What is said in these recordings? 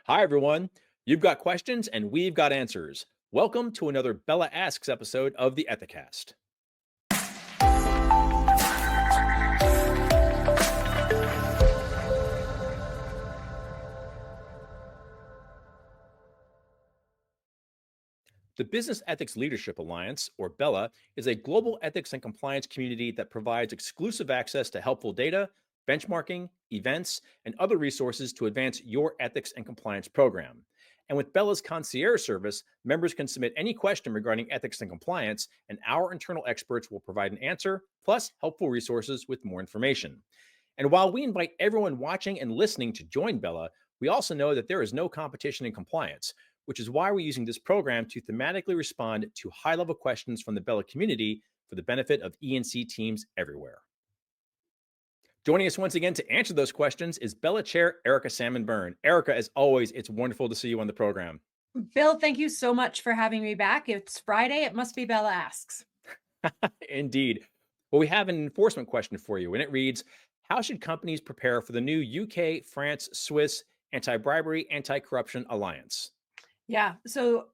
Hi, everyone. You've got questions and we've got answers. Welcome to another Bella Asks episode of the Ethicast. The Business Ethics Leadership Alliance, or BELA, is a global ethics and compliance community that provides exclusive access to helpful data, benchmarking, events, and other resources to advance your ethics and compliance program. And with BELA's concierge service, members can submit any question regarding ethics and compliance, and our internal experts will provide an answer, plus helpful resources with more information. And while we invite everyone watching and listening to join BELA, we also know that there is no competition in compliance, which is why we're using this program to thematically respond to high level questions from the BELA community for the benefit of E&C teams everywhere. Joining us once again to answer those questions is BELA Chair Erica Salmon Byrne. Erica, as always, it's wonderful to see you on the program. Bill, thank you so much for having me back. It's Friday. It must be Bella Asks. Indeed. Well, we have an enforcement question for you, and it reads: how should companies prepare for the new UK, France, Swiss anti bribery, anti corruption alliance? Yeah. So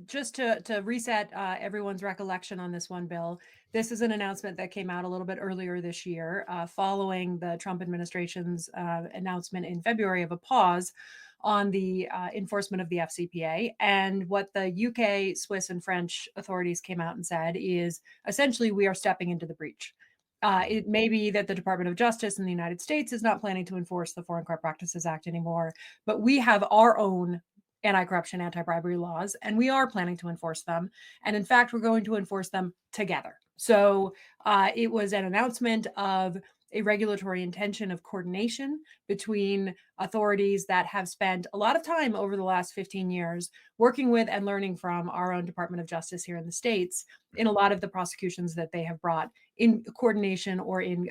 just to reset everyone's recollection on this one, Bill, this is an announcement that came out a little bit earlier this year following the Trump administration's announcement in February of a pause on the enforcement of the FCPA. And what the UK, Swiss, and French authorities came out and said is essentially we are stepping into the breach. It may be that the Department of Justice in the United States is not planning to enforce the Foreign Corrupt Practices Act anymore, but we have our own anti-corruption, anti-bribery laws, and we are planning to enforce them. And in fact, we're going to enforce them together. So it was an announcement of a regulatory intention of coordination between authorities that have spent a lot of time over the last 15 years working with and learning from our own Department of Justice here in the States in a lot of the prosecutions that they have brought in coordination or in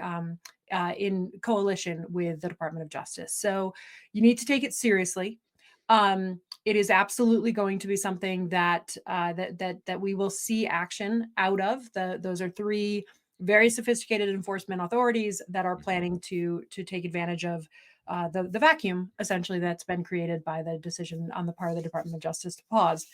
coalition with the Department of Justice. So you need to take it seriously. It is absolutely going to be something that we will see action out of. Those are three very sophisticated enforcement authorities that are planning to take advantage of the vacuum essentially that's been created by the decision on the part of the Department of Justice to pause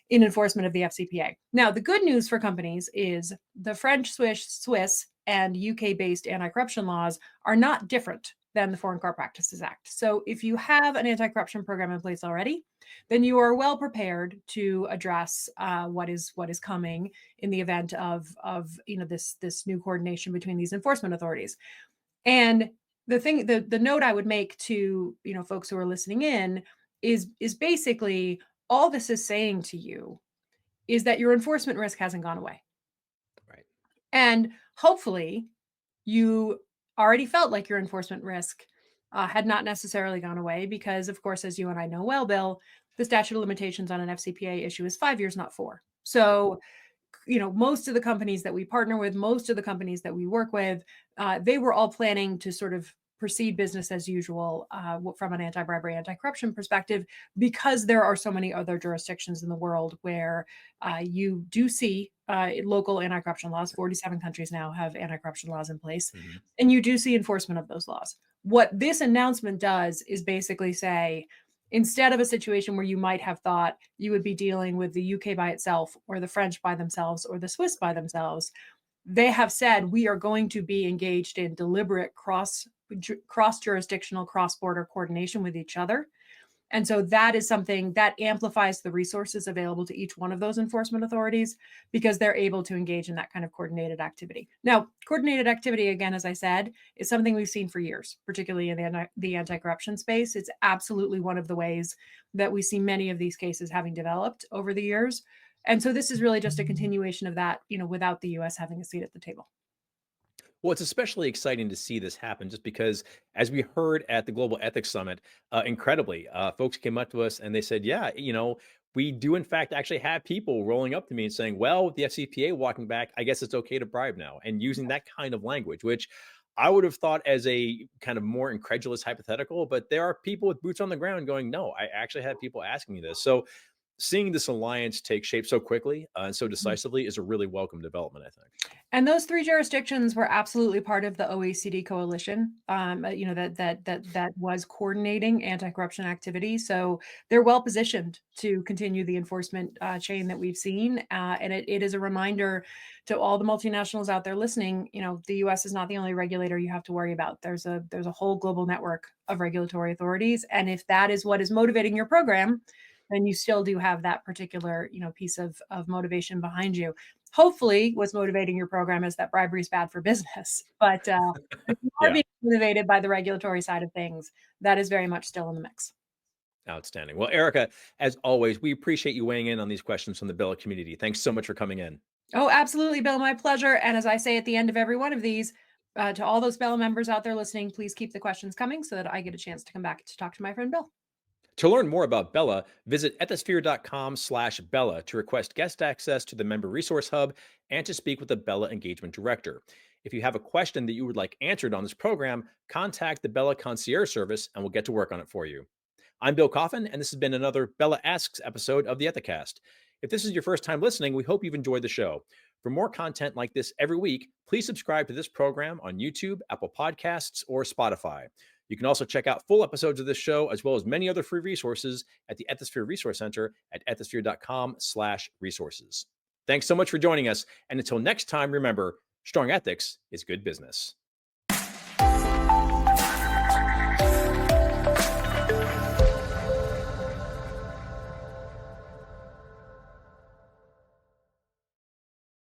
in enforcement of the FCPA. Now, the good news for companies is the French, Swiss, and UK-based anti-corruption laws are not different than the Foreign Corrupt Practices Act. So if you have an anti-corruption program in place already, then you are well prepared to address what is coming in the event of this new coordination between these enforcement authorities. And the note I would make to folks who are listening in is basically all this is saying to you is that your enforcement risk hasn't gone away. Right. And hopefully you already felt like your enforcement risk had not necessarily gone away because, of course, as you and I know well, Bill, the statute of limitations on an FCPA issue is 5 years, not 4. So, most of the companies that we partner with, most of the companies that we work with, they were all planning to sort of proceed business as usual from an anti-bribery, anti-corruption perspective, because there are so many other jurisdictions in the world where you do see local anti-corruption laws. 47 countries now have anti-corruption laws in place, Mhm. and you do see enforcement of those laws. What this announcement does is basically say, instead of a situation where you might have thought you would be dealing with the UK by itself or the French by themselves or the Swiss by themselves, they have said we are going to be engaged in deliberate cross-jurisdictional, cross-border coordination with each other. And so that is something that amplifies the resources available to each one of those enforcement authorities because they're able to engage in that kind of coordinated activity. Now, coordinated activity, again, as I said, is something we've seen for years, particularly in the anti-corruption space. It's absolutely one of the ways that we see many of these cases having developed over the years. And so this is really just a continuation of that, without the US having a seat at the table. Well, it's especially exciting to see this happen just because, as we heard at the Global Ethics Summit, incredibly, folks came up to us and they said, yeah, we do in fact actually have people rolling up to me and saying, well, with the FCPA walking back, I guess it's okay to bribe now, and using that kind of language, which I would have thought as a kind of more incredulous hypothetical, but there are people with boots on the ground going, no, I actually have people asking me this. So seeing this alliance take shape so quickly and so Mhm. decisively is a really welcome development, I think. And those three jurisdictions were absolutely part of the OECD coalition, that was coordinating anti-corruption activity. So they're well positioned to continue the enforcement chain that we've seen, and it is a reminder to all the multinationals out there listening. The U.S. is not the only regulator you have to worry about. There's a whole global network of regulatory authorities, and if that is what is motivating your program, then you still do have that particular piece of motivation behind you. Hopefully, what's motivating your program is that bribery is bad for business. But if you are Yeah, being motivated by the regulatory side of things, that is very much still in the mix. outstanding. Well, Erica, as always, we appreciate you weighing in on these questions from the BELA community. Thanks so much for coming in. Oh, absolutely, Bill. My pleasure. And as I say at the end of every one of these, to all those Bella members out there listening, please keep the questions coming so that I get a chance to come back to talk to my friend Bill. To learn more about BELA, visit ethisphere.com/BELA to request guest access to the Member Resource Hub and to speak with the BELA Engagement Director. If you have a question that you would like answered on this program, contact the BELA Concierge Service and we'll get to work on it for you. I'm Bill Coffin, and this has been another BELA Asks episode of the Ethicast. If this is your first time listening, we hope you've enjoyed the show. For more content like this every week, please subscribe to this program on YouTube, Apple Podcasts, or Spotify. You can also check out full episodes of this show, as well as many other free resources at the Ethisphere Resource Center at ethisphere.com/resources. Thanks so much for joining us. And until next time, remember, strong ethics is good business.